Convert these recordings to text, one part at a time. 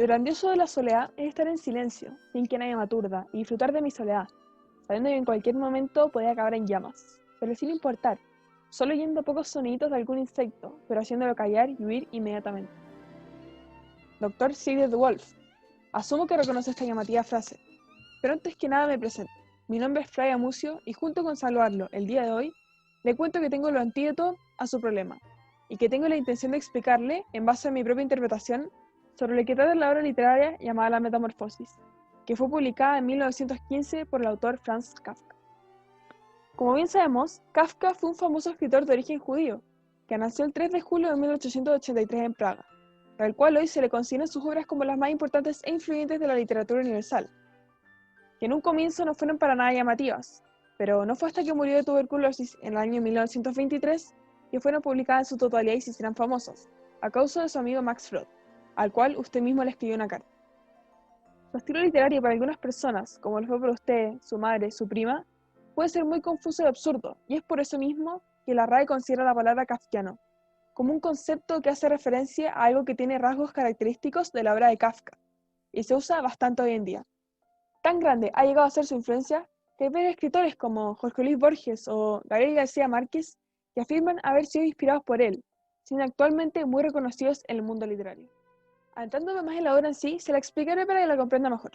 Lo grandioso de la soledad es estar en silencio, sin que nadie me aturda, y disfrutar de mi soledad, sabiendo que en cualquier momento podía acabar en llamas, pero sin importar, solo oyendo pocos sonidos de algún insecto, pero haciéndolo callar y huir inmediatamente. Doctor Sigurd Wolf. Asumo que reconoce esta llamativa frase, pero antes que nada me presento. Mi nombre es Fray Amucio y junto con saludarlo el día de hoy, le cuento que tengo el antídoto a su problema, y que tengo la intención de explicarle, en base a mi propia interpretación, sobre lo que trata la obra literaria llamada La Metamorfosis, que fue publicada en 1915 por el autor Franz Kafka. Como bien sabemos, Kafka fue un famoso escritor de origen judío, que nació el 3 de julio de 1883 en Praga, al cual hoy se le consideran sus obras como las más importantes e influyentes de la literatura universal, que en un comienzo no fueron para nada llamativas, pero no fue hasta que murió de tuberculosis en el año 1923 que fueron publicadas en su totalidad y se hicieron famosas, a causa de su amigo Max Brod, al cual usted mismo le escribió una carta. Su estilo literario para algunas personas, como lo fue para usted, su madre, su prima, puede ser muy confuso y absurdo, y es por eso mismo que la RAE considera la palabra kafkiano como un concepto que hace referencia a algo que tiene rasgos característicos de la obra de Kafka, y se usa bastante hoy en día. Tan grande ha llegado a ser su influencia que hay varios escritores como Jorge Luis Borges o Gabriel García Márquez que afirman haber sido inspirados por él, siendo actualmente muy reconocidos en el mundo literario. Adentrándome más en la obra en sí, se la explicaré para que la comprenda mejor.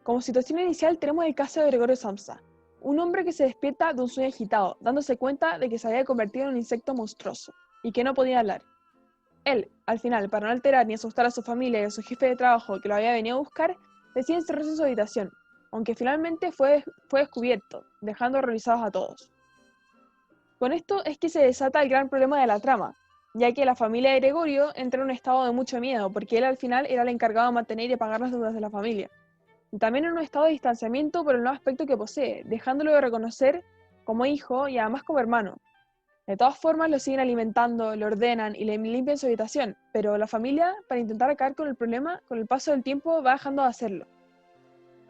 Como situación inicial tenemos el caso de Gregorio Samsa, un hombre que se despierta de un sueño agitado, dándose cuenta de que se había convertido en un insecto monstruoso, y que no podía hablar. Él, al final, para no alterar ni asustar a su familia y a su jefe de trabajo que lo había venido a buscar, decide encerrarse en su habitación, aunque finalmente fue descubierto, dejando horrorizados a todos. Con esto es que se desata el gran problema de la trama, ya que la familia de Gregorio entra en un estado de mucho miedo, porque él al final era el encargado de mantener y pagar las deudas de la familia. Y también en un estado de distanciamiento por el nuevo aspecto que posee, dejándolo de reconocer como hijo y además como hermano. De todas formas lo siguen alimentando, lo ordenan y le limpian su habitación, pero la familia, para intentar acabar con el problema, con el paso del tiempo va dejando de hacerlo.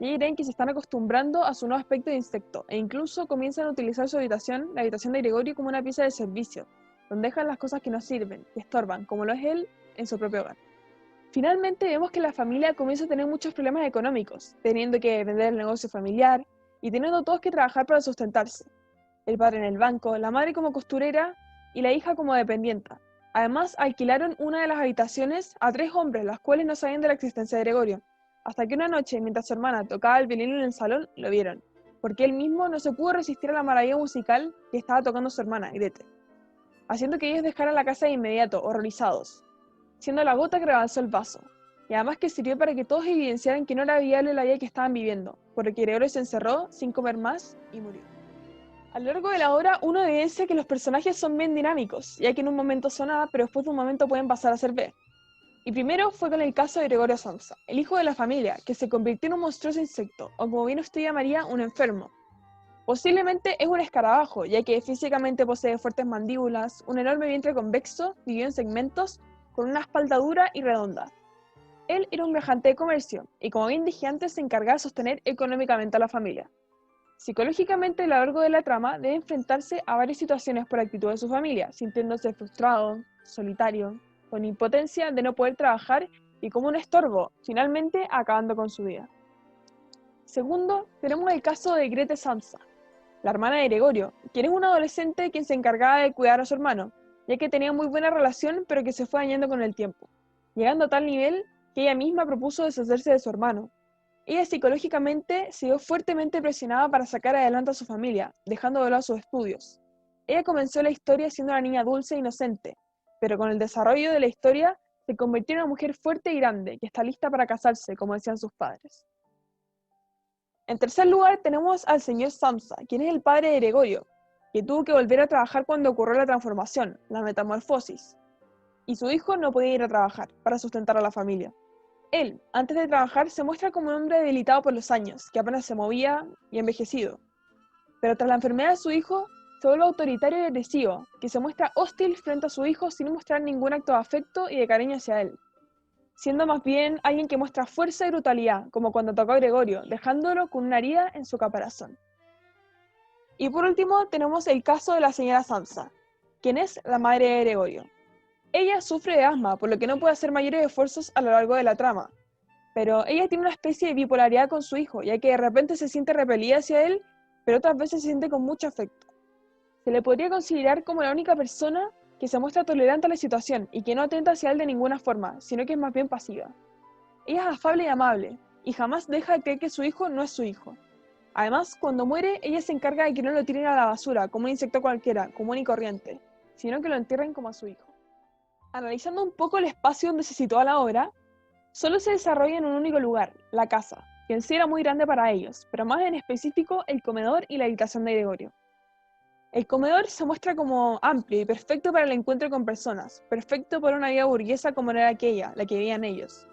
Y creen que se están acostumbrando a su nuevo aspecto de insecto, e incluso comienzan a utilizar su habitación, la habitación de Gregorio, como una pieza de servicio, donde dejan las cosas que no sirven, que estorban, como lo es él, en su propio hogar. Finalmente vemos que la familia comienza a tener muchos problemas económicos, teniendo que vender el negocio familiar y teniendo todos que trabajar para sustentarse. El padre en el banco, la madre como costurera y la hija como dependienta. Además, alquilaron una de las habitaciones a 3 hombres, los cuales no sabían de la existencia de Gregorio, hasta que una noche, mientras su hermana tocaba el violín en el salón, lo vieron, porque él mismo no se pudo resistir a la maravilla musical que estaba tocando su hermana, Grete, haciendo que ellos dejaran la casa de inmediato, horrorizados, siendo la gota que rebalsó el vaso, y además que sirvió para que todos evidenciaran que no era viable la vida que estaban viviendo, por lo que Gregorio se encerró sin comer más y murió. A lo largo de la obra, uno evidencia que los personajes son bien dinámicos, ya que en un momento son A, pero después de un momento pueden pasar a ser B. Y primero fue con el caso de Gregorio Samsa, el hijo de la familia, que se convirtió en un monstruoso insecto, o como bien usted llamaría, un enfermo. Posiblemente es un escarabajo, ya que físicamente posee fuertes mandíbulas, un enorme vientre convexo, dividido en segmentos, con una espalda dura y redonda. Él era un viajante de comercio, y como bien dije antes, se encargaba de sostener económicamente a la familia. Psicológicamente, a lo largo de la trama, debe enfrentarse a varias situaciones por actitud de su familia, sintiéndose frustrado, solitario, con impotencia de no poder trabajar y como un estorbo, finalmente acabando con su vida. Segundo, tenemos el caso de Grete Samsa, la hermana de Gregorio, quien es una adolescente quien se encargaba de cuidar a su hermano, ya que tenía muy buena relación pero que se fue dañando con el tiempo, llegando a tal nivel que ella misma propuso deshacerse de su hermano. Ella psicológicamente se vio fuertemente presionada para sacar adelante a su familia, dejando de lado sus estudios. Ella comenzó la historia siendo una niña dulce e inocente, pero con el desarrollo de la historia se convirtió en una mujer fuerte y grande, que está lista para casarse, como decían sus padres. En tercer lugar tenemos al señor Samsa, quien es el padre de Gregorio, que tuvo que volver a trabajar cuando ocurrió la transformación, la metamorfosis, y su hijo no podía ir a trabajar para sustentar a la familia. Él, antes de trabajar, se muestra como un hombre debilitado por los años, que apenas se movía y envejecido. Pero tras la enfermedad de su hijo, se vuelve autoritario y agresivo, que se muestra hostil frente a su hijo sin mostrar ningún acto de afecto y de cariño hacia él, siendo más bien alguien que muestra fuerza y brutalidad, como cuando atacó a Gregorio, dejándolo con una herida en su caparazón. Y por último, tenemos el caso de la señora Samsa, quien es la madre de Gregorio. Ella sufre de asma, por lo que no puede hacer mayores esfuerzos a lo largo de la trama, Pero ella tiene una especie de bipolaridad con su hijo, ya que de repente se siente repelida hacia él, pero otras veces se siente con mucho afecto. Se le podría considerar como la única persona que se muestra tolerante a la situación y que no atenta hacia él de ninguna forma, sino que es más bien pasiva. Ella es afable y amable, y jamás deja de creer que su hijo no es su hijo. Además, cuando muere, ella se encarga de que no lo tiren a la basura, como un insecto cualquiera, común y corriente, sino que lo entierren como a su hijo. Analizando un poco el espacio donde se sitúa la obra, solo se desarrolla en un único lugar, la casa, que en sí era muy grande para ellos, pero más en específico el comedor y la habitación de Gregorio. El comedor se muestra como amplio y perfecto para el encuentro con personas, perfecto para una vida burguesa como no era aquella, la que vivían ellos.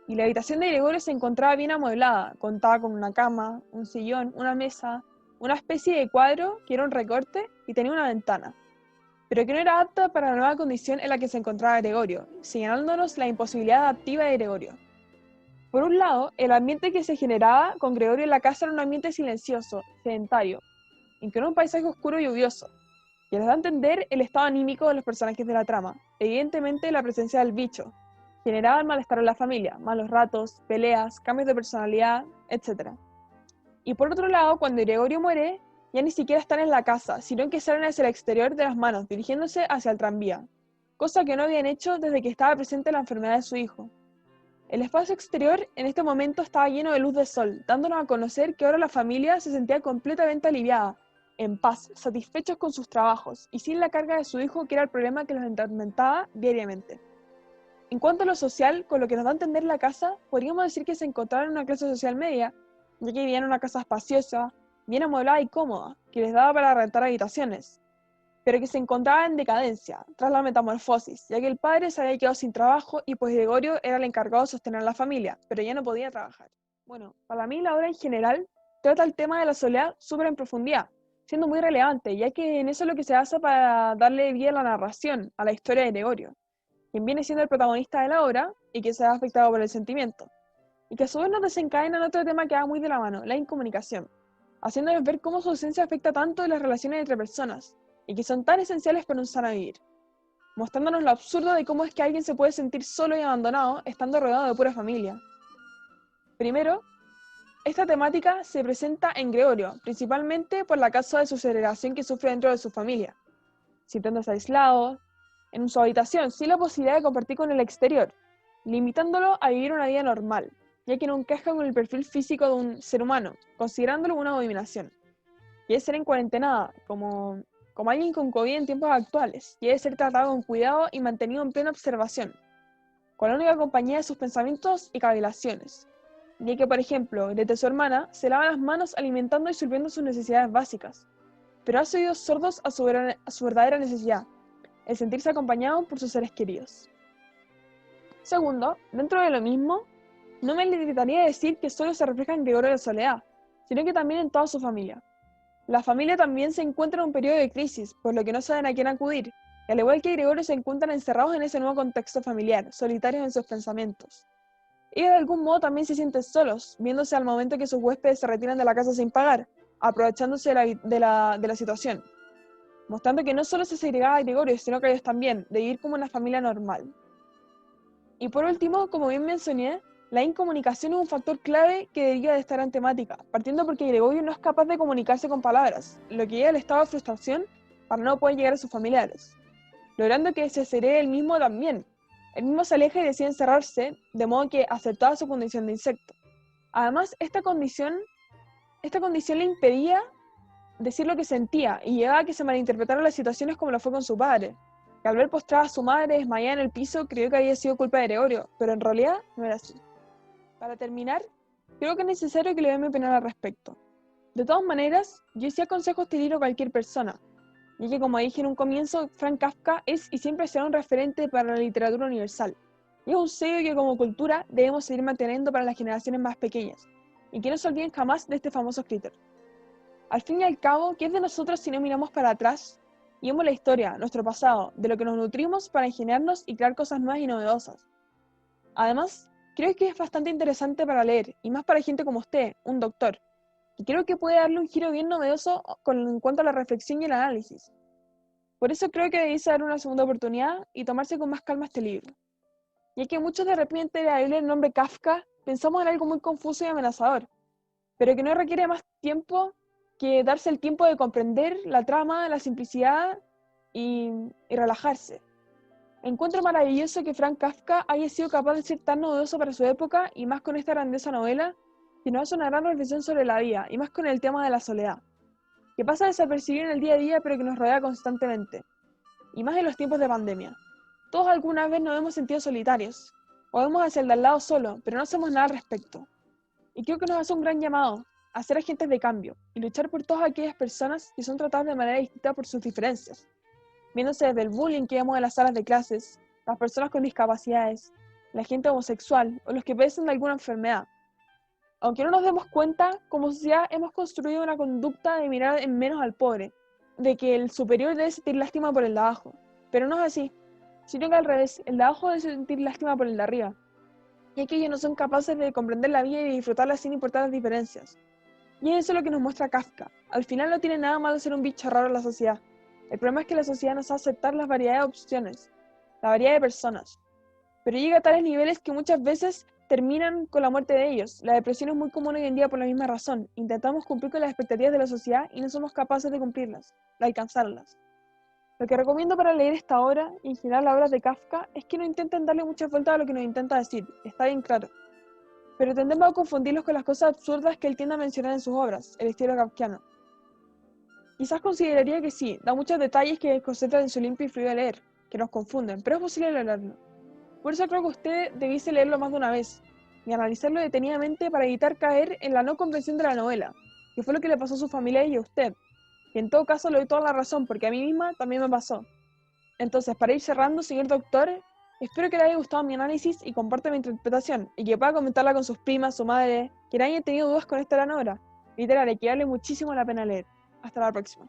Y la habitación de Gregorio se encontraba bien amueblada, contaba con una cama, un sillón, una mesa, una especie de cuadro que era un recorte y tenía una ventana, pero que no era apta para la nueva condición en la que se encontraba Gregorio, señalándonos la imposibilidad adaptiva de Gregorio. Por un lado, el ambiente que se generaba con Gregorio en la casa era un ambiente silencioso, sedentario, en que era un paisaje oscuro y lluvioso, que les da a entender el estado anímico de los personajes de la trama, evidentemente la presencia del bicho, generaba el malestar en la familia, malos ratos, peleas, cambios de personalidad, etc. Y por otro lado, cuando Gregorio muere, ya ni siquiera están en la casa, sino que salen hacia el exterior de las manos, dirigiéndose hacia el tranvía, cosa que no habían hecho desde que estaba presente la enfermedad de su hijo. El espacio exterior en este momento estaba lleno de luz de sol, dándonos a conocer que ahora la familia se sentía completamente aliviada, en paz, satisfechos con sus trabajos y sin la carga de su hijo, que era el problema que los atormentaba diariamente. En cuanto a lo social, con lo que nos da a entender la casa, podríamos decir que se encontraban en una clase social media, ya que vivían en una casa espaciosa, bien amueblada y cómoda, que les daba para rentar habitaciones, pero que se encontraba en decadencia, tras la metamorfosis, ya que el padre se había quedado sin trabajo y pues Gregorio era el encargado de sostener a la familia, pero ya no podía trabajar. Bueno, para mí la obra en general trata el tema de la soledad súper en profundidad, siendo muy relevante, ya que en eso es lo que se hace para darle vida a la narración, a la historia de Gregorio, quien viene siendo el protagonista de la obra y que se ha afectado por el sentimiento, y que a su vez nos desencadena en otro tema que va muy de la mano, la incomunicación, haciéndonos ver cómo su ausencia afecta tanto en las relaciones entre personas, y que son tan esenciales para un sano vivir, mostrándonos lo absurdo de cómo es que alguien se puede sentir solo y abandonado estando rodeado de pura familia. Primero, esta temática se presenta en Gregorio, principalmente por la causa de su segregación que sufre dentro de su familia, sintiéndose aislado, en su habitación, sin la posibilidad de compartir con el exterior, limitándolo a vivir una vida normal, ya que no encaja con el perfil físico de un ser humano, considerándolo una abominación. Y es ser en cuarentena como alguien con COVID en tiempos actuales, y debe ser tratado con cuidado y mantenido en plena observación, con la única compañía de sus pensamientos y cavilaciones. Ya que, por ejemplo, desde su hermana se lava las manos alimentando y sirviendo sus necesidades básicas, pero ha sido sordos a su verdadera necesidad, el sentirse acompañado por sus seres queridos. Segundo, dentro de lo mismo, no me limitaría a decir que solo se refleja en Gregorio de Soledad, sino que también en toda su familia. La familia también se encuentra en un periodo de crisis, por lo que no saben a quién acudir, y al igual que Gregorio se encuentran encerrados en ese nuevo contexto familiar, solitarios en sus pensamientos. Ellos de algún modo también se sienten solos, viéndose al momento que sus huéspedes se retiran de la casa sin pagar, aprovechándose de la situación, mostrando que no solo se segregaba a Gregorio, sino que ellos también, de vivir como una familia normal. Y por último, como bien mencioné, la incomunicación es un factor clave que deriva de esta gran temática, partiendo porque Gregorio no es capaz de comunicarse con palabras, lo que lleva al estado de frustración para no poder llegar a sus familiares, logrando que se segregue él mismo también. Él mismo se aleja y decide encerrarse, de modo que aceptaba su condición de insecto. Además, esta condición le impedía decir lo que sentía y llevaba a que se malinterpretaran las situaciones como lo fue con su padre, que al ver postrada a su madre desmayada en el piso creyó que había sido culpa de Gregorio, pero en realidad no era así. Para terminar, creo que es necesario que le dé mi opinión al respecto. De todas maneras, yo sí aconsejo este libro a cualquier persona, ya que como dije en un comienzo, Franz Kafka es y siempre será un referente para la literatura universal, y es un sello que como cultura debemos seguir manteniendo para las generaciones más pequeñas, y que no se olviden jamás de este famoso escritor. Al fin y al cabo, ¿qué es de nosotros si no miramos para atrás y vemos la historia, nuestro pasado, de lo que nos nutrimos para ingeniarnos y crear cosas nuevas y novedosas? Además, creo que es bastante interesante para leer, y más para gente como usted, un doctor, y creo que puede darle un giro bien novedoso en cuanto a la reflexión y el análisis. Por eso creo que debéis dar una segunda oportunidad y tomarse con más calma este libro, ya que muchos de repente al leer el nombre Kafka pensamos en algo muy confuso y amenazador, pero que no requiere más tiempo que darse el tiempo de comprender la trama, la simplicidad y relajarse. Encuentro maravilloso que Frank Kafka haya sido capaz de ser tan novedoso para su época y más con esta grandiosa novela, que nos hace una gran reflexión sobre la vida y más con el tema de la soledad, que pasa desapercibido en el día a día pero que nos rodea constantemente, y más en los tiempos de pandemia. Todos alguna vez nos hemos sentido solitarios, o vemos hacia el de al lado solo, pero no hacemos nada al respecto. Y creo que nos hace un gran llamado a ser agentes de cambio y luchar por todas aquellas personas que son tratadas de manera distinta por sus diferencias, viéndose desde el bullying que vemos en las salas de clases, las personas con discapacidades, la gente homosexual o los que padecen de alguna enfermedad. Aunque no nos demos cuenta, como sociedad hemos construido una conducta de mirar en menos al pobre, de que el superior debe sentir lástima por el de abajo, pero no es así, sino que al revés, el de abajo debe sentir lástima por el de arriba, y es que ellos no son capaces de comprender la vida y de disfrutarla sin importar las diferencias. Y eso es lo que nos muestra Kafka. Al final no tiene nada malo ser un bicho raro en la sociedad. El problema es que la sociedad nos hace aceptar las variedades de opciones, la variedad de personas, pero llega a tales niveles que muchas veces terminan con la muerte de ellos. La depresión es muy común hoy en día por la misma razón. Intentamos cumplir con las expectativas de la sociedad y no somos capaces de cumplirlas, de alcanzarlas. Lo que recomiendo para leer esta obra, y en general las obras de Kafka, es que no intenten darle muchas vueltas a lo que nos intenta decir, está bien claro. Pero tendemos a confundirlos con las cosas absurdas que él tiende a mencionar en sus obras, el estilo kafkiano. Quizás consideraría que sí, da muchos detalles que desconcentran en su limpio y fluido leer, que nos confunden, pero es posible leerlo. Por eso creo que usted debiese leerlo más de una vez, y analizarlo detenidamente para evitar caer en la no comprensión de la novela, que fue lo que le pasó a su familia y a usted. Y en todo caso le doy toda la razón, porque a mí misma también me pasó. Entonces, para ir cerrando, señor doctor, espero que le haya gustado mi análisis y comparte mi interpretación, y que pueda comentarla con sus primas, su madre, que no hayan tenido dudas con esta gran obra literaria que vale muchísimo la pena leer. Hasta la próxima.